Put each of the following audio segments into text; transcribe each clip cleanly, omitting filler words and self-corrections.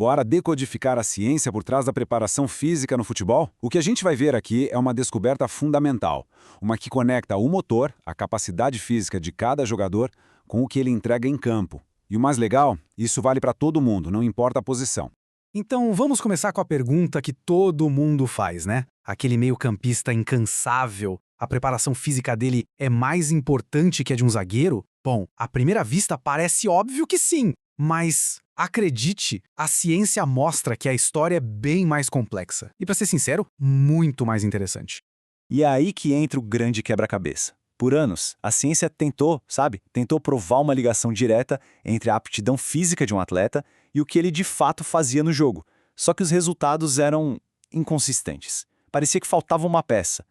Bora decodificar a ciência por trás da preparação física no futebol? O que a gente vai ver aqui é uma descoberta fundamental, uma que conecta o motor, a capacidade física de cada jogador, com o que ele entrega em campo. E o mais legal, isso vale para todo mundo, não importa a posição. Então vamos começar com a pergunta que todo mundo faz, né? Aquele meio-campista incansável, a preparação física dele é mais importante que a de um zagueiro? Bom, à primeira vista parece óbvio que sim, mas acredite, a ciência mostra que a história é bem mais complexa. E para ser sincero, muito mais interessante. E é aí que entra o grande quebra-cabeça. Por anos, a ciência tentou provar uma ligação direta entre a aptidão física de um atleta e o que ele de fato fazia no jogo. Só que os resultados eram inconsistentes. Parecia que faltava uma peça.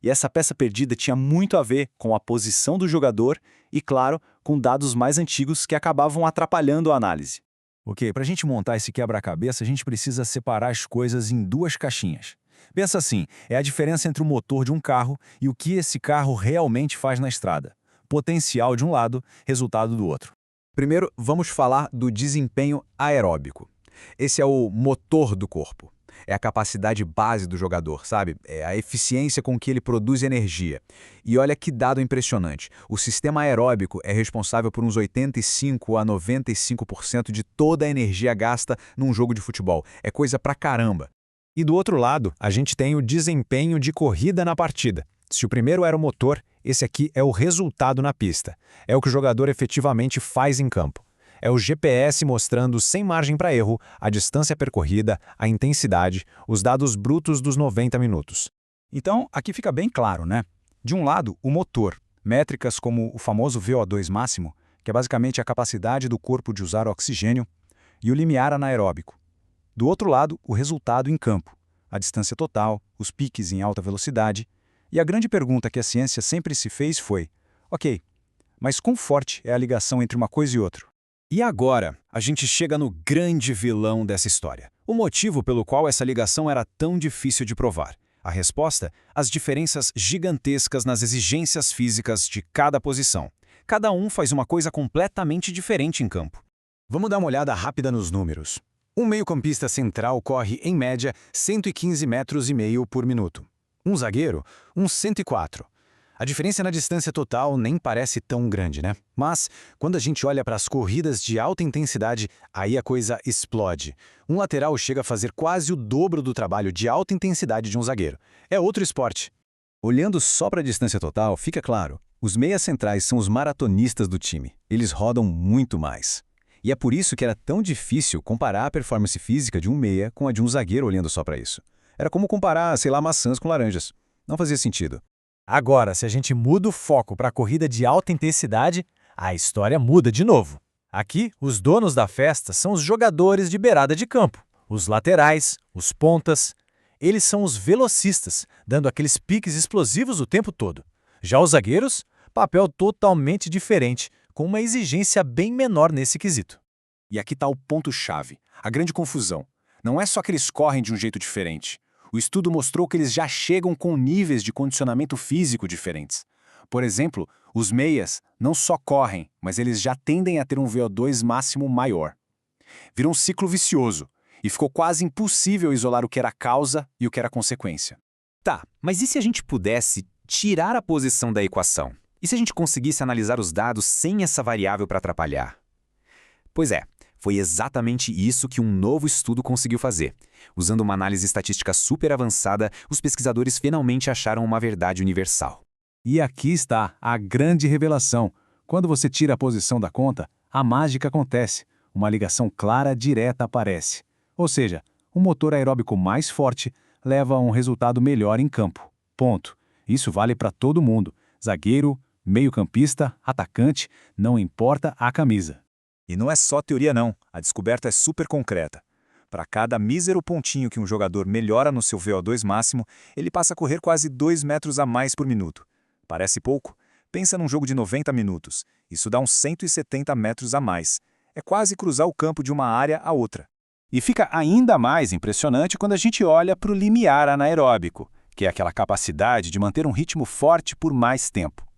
E essa peça perdida tinha muito a ver com a posição do jogador e, claro, com dados mais antigos que acabavam atrapalhando a análise. Ok, para a gente montar esse quebra-cabeça, a gente precisa separar as coisas em duas caixinhas. Pensa assim, é a diferença entre o motor de um carro e o que esse carro realmente faz na estrada. Potencial de um lado, resultado do outro. Primeiro, vamos falar do desempenho aeróbico. Esse é o motor do corpo. É a capacidade base do jogador, sabe? É a eficiência com que ele produz energia. E olha que dado impressionante. O sistema aeróbico é responsável por uns 85 a 95% de toda a energia gasta num jogo de futebol. É coisa pra caramba. E do outro lado, a gente tem o desempenho de corrida na partida. Se o primeiro era o motor, esse aqui é o resultado na pista. É o que o jogador efetivamente faz em campo. É o GPS mostrando, sem margem para erro, a distância percorrida, a intensidade, os dados brutos dos 90 minutos. Então, aqui fica bem claro, né? De um lado, o motor, métricas como o famoso VO2 máximo, que é basicamente a capacidade do corpo de usar oxigênio, e o limiar anaeróbico. Do outro lado, o resultado em campo, a distância total, os piques em alta velocidade. E a grande pergunta que a ciência sempre se fez foi: ok, mas quão forte é a ligação entre uma coisa e outra? E agora, a gente chega no grande vilão dessa história. O motivo pelo qual essa ligação era tão difícil de provar. A resposta? As diferenças gigantescas nas exigências físicas de cada posição. Cada um faz uma coisa completamente diferente em campo. Vamos dar uma olhada rápida nos números. Um meio-campista central corre, em média, 115,5 metros por minuto. Um zagueiro, uns 104. A diferença na distância total nem parece tão grande, né? Mas, quando a gente olha para as corridas de alta intensidade, aí a coisa explode. Um lateral chega a fazer quase o dobro do trabalho de alta intensidade de um zagueiro. É outro esporte. Olhando só para a distância total, fica claro, os meias centrais são os maratonistas do time. Eles rodam muito mais. E é por isso que era tão difícil comparar a performance física de um meia com a de um zagueiro olhando só para isso. Era como comparar, sei lá, maçãs com laranjas. Não fazia sentido. Agora, se a gente muda o foco para a corrida de alta intensidade, a história muda de novo. Aqui, os donos da festa são os jogadores de beirada de campo, os laterais, os pontas. Eles são os velocistas, dando aqueles piques explosivos o tempo todo. Já os zagueiros, papel totalmente diferente, com uma exigência bem menor nesse quesito. E aqui está o ponto-chave, a grande confusão. Não é só que eles correm de um jeito diferente. O estudo mostrou que eles já chegam com níveis de condicionamento físico diferentes. Por exemplo, os meias não só correm, mas eles já tendem a ter um VO2 máximo maior. Virou um ciclo vicioso, e ficou quase impossível isolar o que era causa e o que era consequência. Tá, mas e se a gente pudesse tirar a posição da equação? E se a gente conseguisse analisar os dados sem essa variável para atrapalhar? Pois é, foi exatamente isso que um novo estudo conseguiu fazer. Usando uma análise estatística super avançada, os pesquisadores finalmente acharam uma verdade universal. E aqui está a grande revelação. Quando você tira a posição da conta, a mágica acontece. Uma ligação clara direta aparece. Ou seja, um motor aeróbico mais forte leva a um resultado melhor em campo. Ponto. Isso vale para todo mundo. Zagueiro, meio-campista, atacante, não importa a camisa. E não é só teoria não, a descoberta é super concreta. Para cada mísero pontinho que um jogador melhora no seu VO2 máximo, ele passa a correr quase 2 metros a mais por minuto. Parece pouco? Pensa num jogo de 90 minutos. Isso dá uns 170 metros a mais. É quase cruzar o campo de uma área a outra. E fica ainda mais impressionante quando a gente olha para o limiar anaeróbico, que é aquela capacidade de manter um ritmo forte por mais tempo.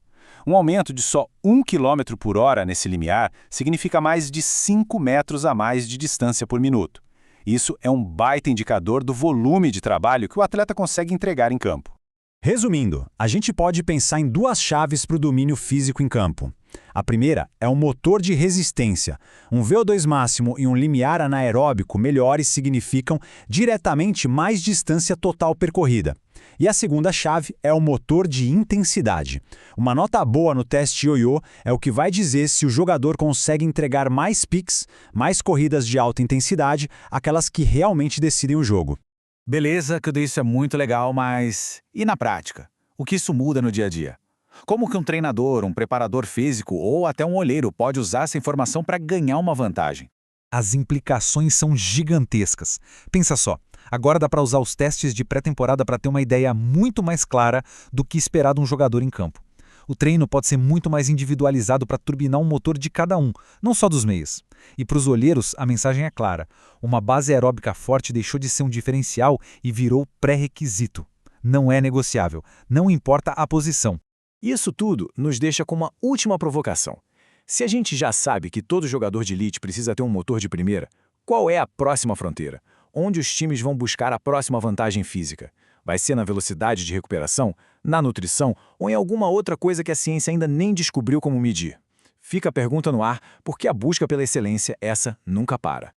Um aumento de só 1 km por hora nesse limiar significa mais de 5 metros a mais de distância por minuto. Isso é um baita indicador do volume de trabalho que o atleta consegue entregar em campo. Resumindo, a gente pode pensar em duas chaves para o domínio físico em campo. A primeira é o motor de resistência. Um VO2 máximo e um limiar anaeróbico melhores significam diretamente mais distância total percorrida. E a segunda chave é o motor de intensidade. Uma nota boa no teste ioiô é o que vai dizer se o jogador consegue entregar mais piques, mais corridas de alta intensidade, aquelas que realmente decidem o jogo. Beleza, tudo isso é muito legal, mas e na prática? O que isso muda no dia a dia? Como que um treinador, um preparador físico ou até um olheiro pode usar essa informação para ganhar uma vantagem? As implicações são gigantescas. Pensa só, agora dá para usar os testes de pré-temporada para ter uma ideia muito mais clara do que esperar de um jogador em campo. O treino pode ser muito mais individualizado para turbinar um motor de cada um, não só dos meias. E para os olheiros, a mensagem é clara. Uma base aeróbica forte deixou de ser um diferencial e virou pré-requisito. Não é negociável, não importa a posição. Isso tudo nos deixa com uma última provocação. Se a gente já sabe que todo jogador de elite precisa ter um motor de primeira, qual é a próxima fronteira? Onde os times vão buscar a próxima vantagem física? Vai ser na velocidade de recuperação, na nutrição ou em alguma outra coisa que a ciência ainda nem descobriu como medir? Fica a pergunta no ar, porque a busca pela excelência, essa nunca para.